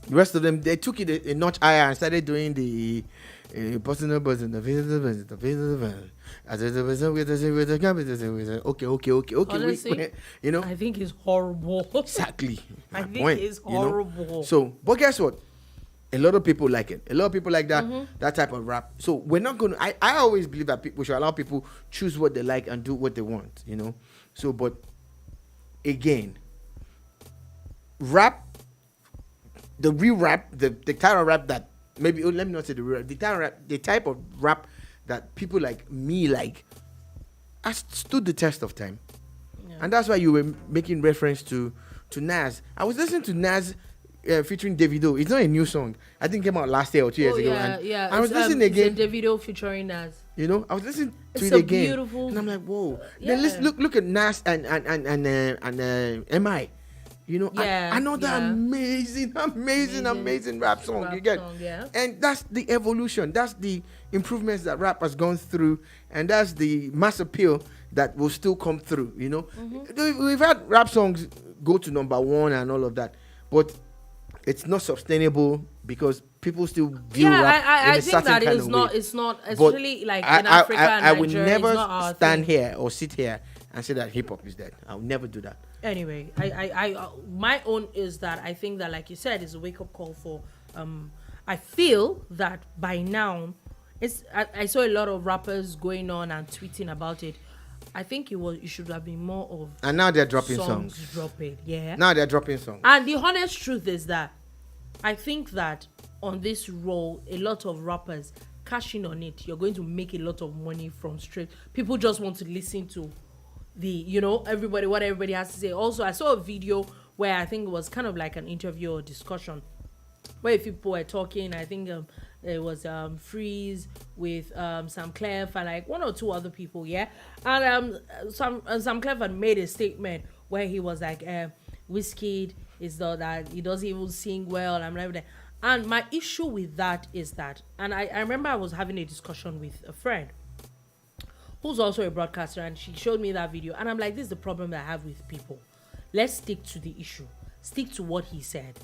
rest of them, they took it a notch higher and started doing the personal buzz in the okay. Honestly, I think it's horrible. Exactly. I think it's horrible. So, but guess what? A lot of people like it. A lot of people like that type of rap. So we're not going to... I always believe that we should allow people choose what they like and do what they want, So, but again, rap, the real rap, the type of rap that... Maybe, let me not say the real rap. The type of rap that people like me has stood the test of time. Yeah. And that's why you were making reference to to Nas. I was listening to Nas featuring Davido. It's not a new song. I think it came out last year or 2 years ago. Yeah. I was listening again. It's a Davido featuring Nas. You know, I was listening to It's it again, beautiful, and I'm like, whoa. Yeah. Then let's look at Nas and MI. You know, another amazing rap song. You get, and that's the evolution. That's the improvements that rap has gone through, and that's the mass appeal that will still come through. You know, we've had rap songs go to #1 and all of that, but it's not sustainable because people still view rap in a certain kind of way. It's not, especially like in Africa and I would Nigeria, never stand here or sit here and say that hip hop is dead. I would never do that. Anyway, I my own is that I think that, like you said, is a wake up call for. I feel that by now, I saw a lot of rappers going on and tweeting about it. I think it should have been more of. And now they're dropping songs. Now they're dropping songs. And the honest truth is that I think that on this role, a lot of rappers cashing on it, you're going to make a lot of money from straight. People just want to listen to what everybody has to say. Also, I saw a video where I think it was kind of like an interview or discussion where people were talking. I think it was Freeze with Sam Clef and like one or two other people, and Sam Clef had made a statement where he was like, Wizkid is that he doesn't even sing well and everything. And my issue with that is that, and I remember I was having a discussion with a friend who's also a broadcaster, and she showed me that video, and I'm like, this is the problem that I have with people. Let's stick to the issue. Stick to what he said.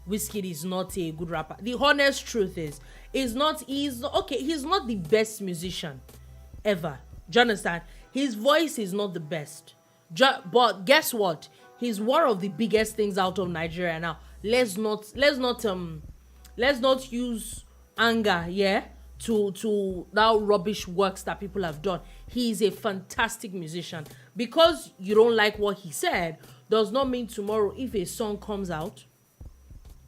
Wizkid is not a good rapper. The honest truth is, he's not the best musician ever. Do you understand? His voice is not the best. But guess what? He's one of the biggest things out of Nigeria now. Let's not use anger, to that rubbish works that people have done. He is a fantastic musician. Because you don't like what he said does not mean tomorrow if a song comes out,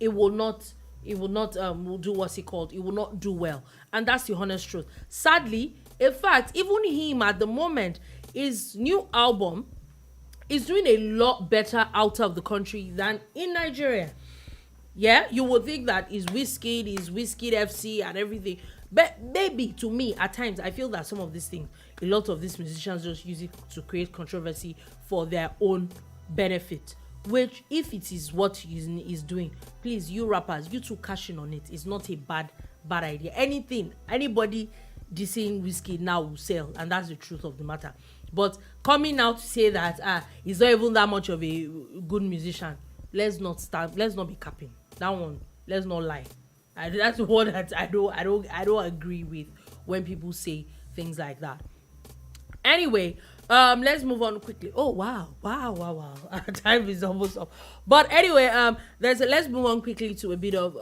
it will not do what's it called? It will not do well. And that's the honest truth. Sadly, in fact, even him at the moment, his new album is doing a lot better out of the country than in Nigeria. Yeah, you would think that is Wizkid FC and everything. But maybe to me, at times, I feel that some of these things, a lot of these musicians just use it to create controversy for their own benefit. Which, if it is what he's doing, please, you rappers, you too cashing on it. It's not a bad idea. Anybody dissing Wizkid now will sell, and that's the truth of the matter. But coming out to say that he's not even that much of a good musician, let's not be capping that one. Let's not lie. That's one that I don't agree with when people say things like that. Anyway, let's move on quickly. Oh wow. Our time is almost up. But anyway, let's move on quickly to a bit of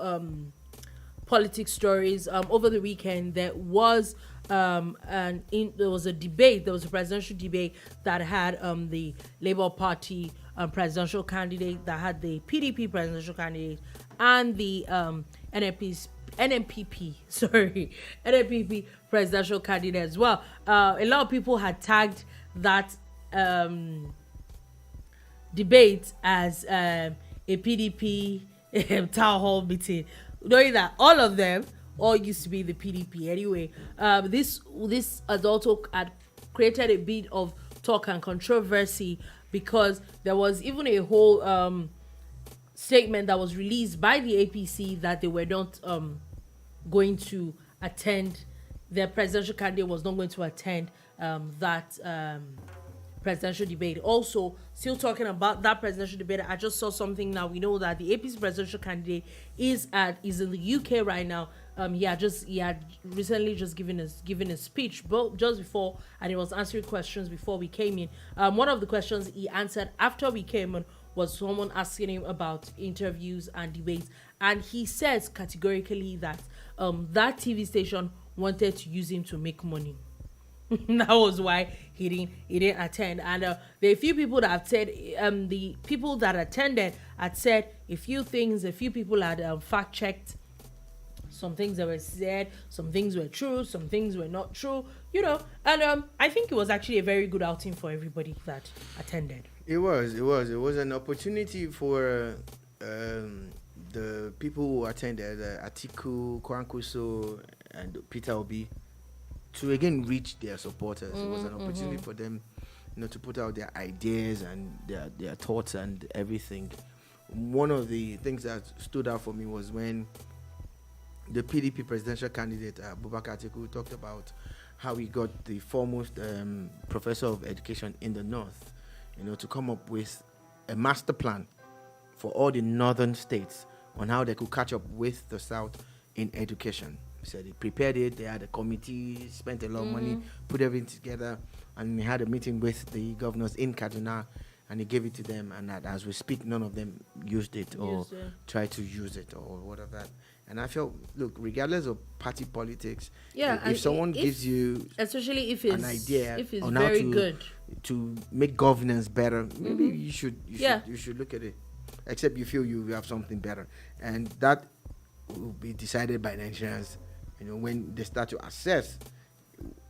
politics stories. Over the weekend there was a debate. There was a presidential debate that had the Labour Party presidential candidate, that had the PDP presidential candidate, and the NNPP presidential candidate as well. A lot of people had tagged that debate as a PDP town hall meeting, knowing that all used to be the PDP anyway. This has also had created a bit of talk and controversy because there was even a whole statement that was released by the APC that they were not going to attend. Their presidential candidate was not going to attend that presidential debate. Also, still talking about that presidential debate, I just saw something now. We know that the APC presidential candidate is in the UK right now. He had recently just given a speech, but just before, and he was answering questions before we came in. One of the questions he answered after we came in was someone asking him about interviews and debates, and he says categorically that that TV station wanted to use him to make money. That was why he didn't attend. And there are a few people that have said, the people that attended had said a few things. A few people had fact checked some things that were said. Some things were true, some things were not true. And I think it was actually a very good outing for everybody that attended. It was an opportunity for the people who attended, Atiku, Kwankwaso, and Peter Obi, to again reach their supporters. It was an opportunity for them, to put out their ideas and their thoughts and everything. One of the things that stood out for me was when the PDP presidential candidate, Atiku, talked about how he got the foremost professor of education in the north, to come up with a master plan for all the northern states on how they could catch up with the south in education. He said he prepared it, they had a committee, spent a lot of money, put everything together, and he had a meeting with the governors in Kaduna, and he gave it to them, and that as we speak, none of them used it or tried to use it or whatever. And I felt, look, regardless of party politics, if someone gives you, especially if it's an idea if it's on very how good to make governance better, maybe you should look at it. Except you feel you have something better, and that will be decided by Nigerians, when they start to assess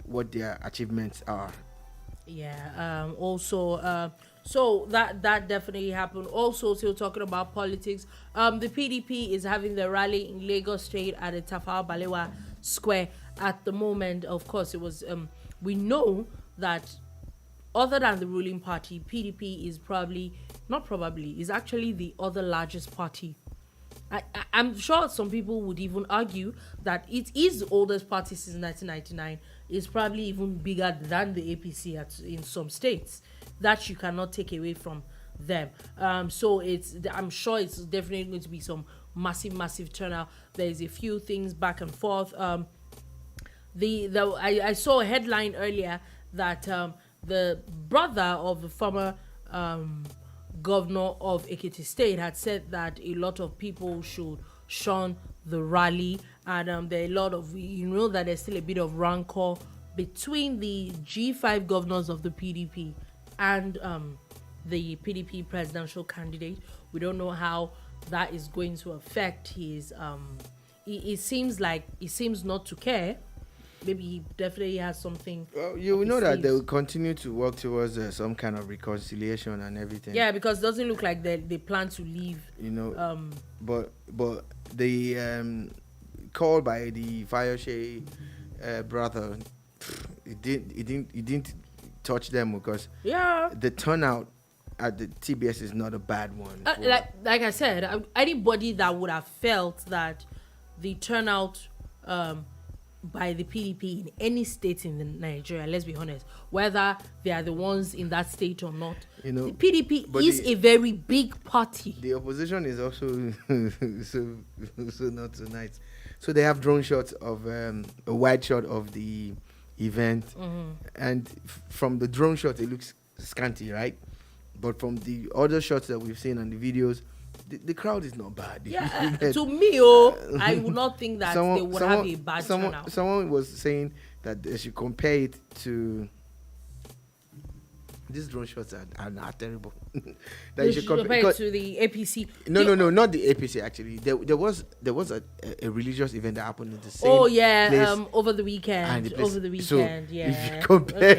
what their achievements are. Yeah. So that definitely happened. Also, still talking about politics, the PDP is having the rally in Lagos State at the Tafawa Balewa Square at the moment. Of course, it was. We know that other than the ruling party, PDP is is actually the other largest party. I'm sure some people would even argue that it is the oldest party since 1999. It's probably even bigger than the APC in some states. That you cannot take away from them. So I'm sure it's definitely going to be some massive turnout. There's a few things back and forth. I saw a headline earlier that the brother of the former governor of Ekiti State had said that a lot of people should shun the rally, and there are a lot of, that there's still a bit of rancor between the G5 governors of the PDP and the PDP presidential candidate. We don't know how that is going to affect his it seems not to care. Maybe he definitely has something. Well, you know that they will continue to work towards some kind of reconciliation and everything. Yeah, because it doesn't look like they plan to leave. But the call by the Fayose brother, it didn't touch them, because the turnout at the TBS is not a bad one. Like I said, anybody that would have felt that the turnout by the PDP in any state in Nigeria, let's be honest, whether they are the ones in that state or not, the PDP is a very big party. The opposition is also so not so nice. So they have drone shots of a wide shot of the event, and from the drone shot it looks scanty, right? But from the other shots that we've seen and the videos, the crowd is not bad. Yeah, to me, I would not think that they would have a bad turnout. Someone was saying that they should compare it to... These drone shots are terrible. That you should compare it to the APC. No, not the APC. Actually, there was a religious event that happened in the same place over the weekend. So yeah. If you compare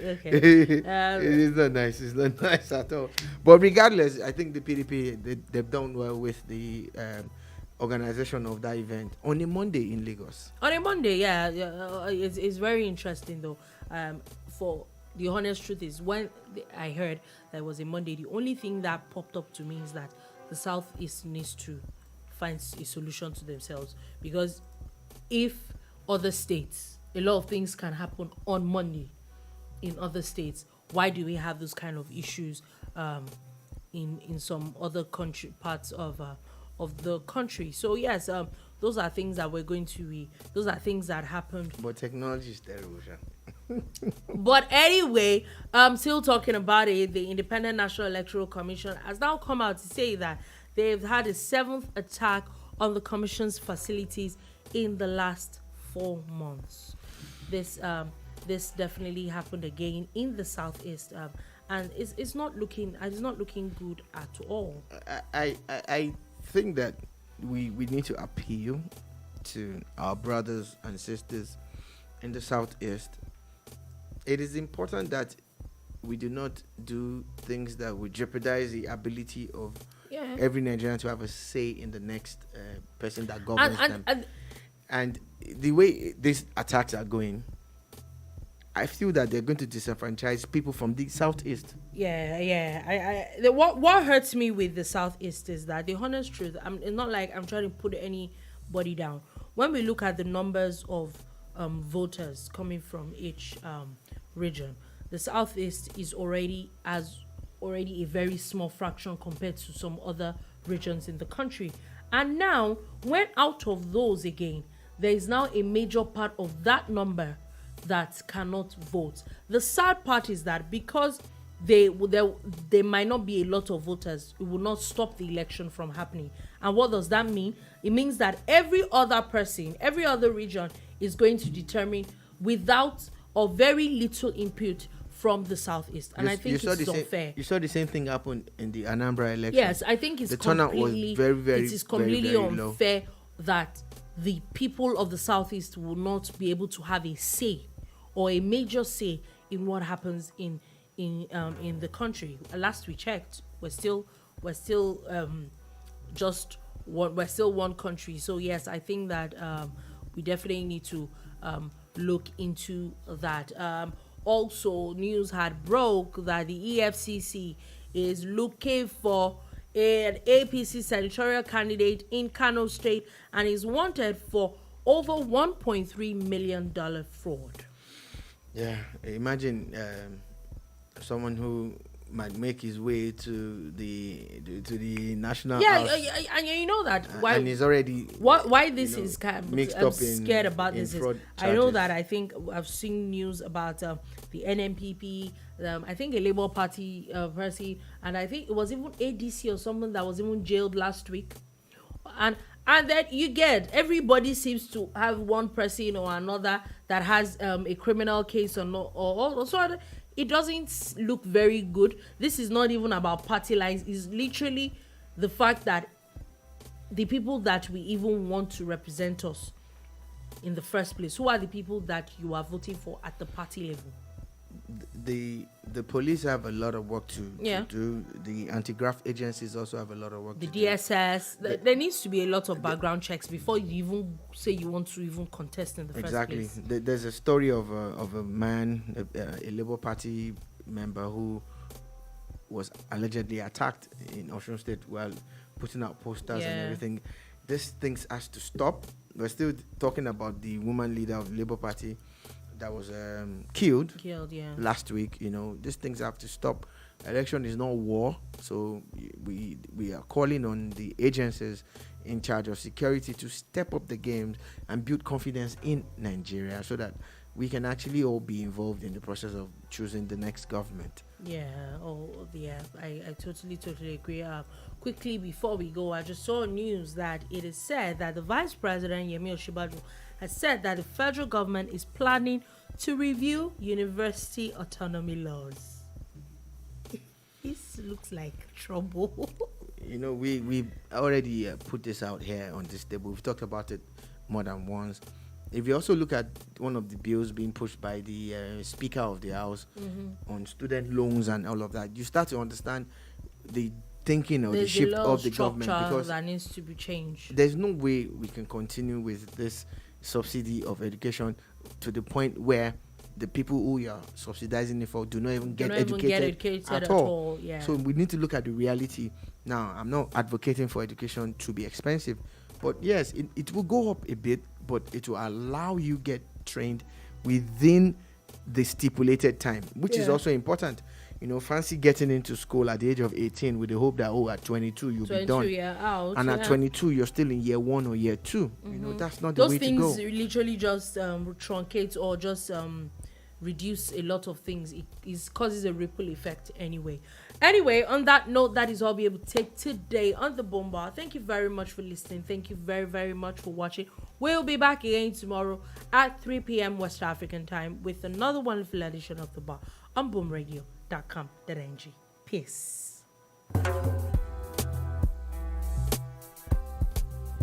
Okay. it is not nice. It's not nice at all. But regardless, I think the PDP they've done well with the organization of that event on a Monday in Lagos. On a Monday, it's very interesting though. For the honest truth is, when I heard that it was a Monday, the only thing that popped up to me is that the Southeast needs to find a solution to themselves, because if other states, a lot of things can happen on Monday in other states, why do we have those kind of issues in some other parts of the country? So yes, those are things that those are things that happened. But technology is terrible. But anyway, still talking about it, the Independent National Electoral Commission has now come out to say that they've had a 7th attack on the commission's facilities in the last 4 months. This definitely happened again in the Southeast, and it's not looking good at all. I think that we need to appeal to our brothers and sisters in the Southeast. It is important that we do not do things that would jeopardize the ability of Yeah. every Nigerian to have a say in the next person that governs them. And the way these attacks are going, I feel that they're going to disenfranchise people from the southeast. What hurts me with the southeast is that the honest truth. It's not like I'm trying to put anybody down. When we look at the numbers of voters coming from each region, the southeast is already a very small fraction compared to some other regions in the country. And now, when out of those again, there is now a major part of that number that cannot vote. The sad part is that because there might not be a lot of voters, it will not stop the election from happening. And what does that mean? It means that every other person, every other region is going to determine without or very little input from the southeast. And I think it's unfair. You saw the same thing happen in the Anambra election. Yes, I think the turnout was very, it is completely very unfair low. That the people of the southeast will not be able to have a say or a major say in what happens in the country. Last we checked, we're still one country. So yes, I think that we definitely need to look into that. Also, news had broke that the EFCC is looking for an APC senatorial candidate in Kano State and is wanted for over $1.3 million fraud. Yeah, imagine someone who might make his way to the national house. And you know that why, and he's already why this is kind of mixed I'm up scared about in this. I know that I think I've seen news about the NNPP. I think a Labour Party person, and I think it was even ADC or someone that was even jailed last week, and then you get everybody seems to have one person or another that has a criminal case or so. It doesn't look very good. This is not even about party lines. It's literally the fact that the people that we even want to represent us in the first place, who are the people that you are voting for at the party level? The police have a lot of work to do. The anti-graft agencies also have a lot of work to do. The DSS. There needs to be a lot of background checks before you even say you want to even contest in the first place. Exactly. There's a story of a man, a Labour Party member who was allegedly attacked in Osun State while putting out posters and everything. These things has to stop. We're still talking about the woman leader of the Labour Party that was killed last week. These things have to stop. Election is not war, so we are calling on the agencies in charge of security to step up the games and build confidence in Nigeria so that we can actually all be involved in the process of choosing the next government. I totally agree. Quickly before we go, I just saw news that it is said that the Vice President Yemi Osinbajo has said that the federal government is planning to review university autonomy laws. This looks like trouble. We already put this out here on this table. We've talked about it more than once. If you also look at one of the bills being pushed by the Speaker of the House on student loans and all of that, you start to understand the thinking or the shift of the government, because that needs to be changed. There's no way we can continue with this subsidy of education to the point where the people who you're subsidizing it for do not even get educated at all. Yeah. So we need to look at the reality. Now, I'm not advocating for education to be expensive, but yes, it will go up a bit, but it will allow you get trained within the stipulated time, which is also important. Fancy getting into school at the age of 18 with the hope that at 22 you'll be done. And at 22 you're still in year 1 or year 2. That's not the way to go. Those things literally just truncate or just reduce a lot of things. It causes a ripple effect anyway. On that note, that is all we'll be able to take today on the Boombar. Thank you very much for listening. Thank you very, very much for watching. We'll be back again tomorrow at 3 p.m. West African time with another wonderful edition of the Bar on boomradio.com.ng. Peace.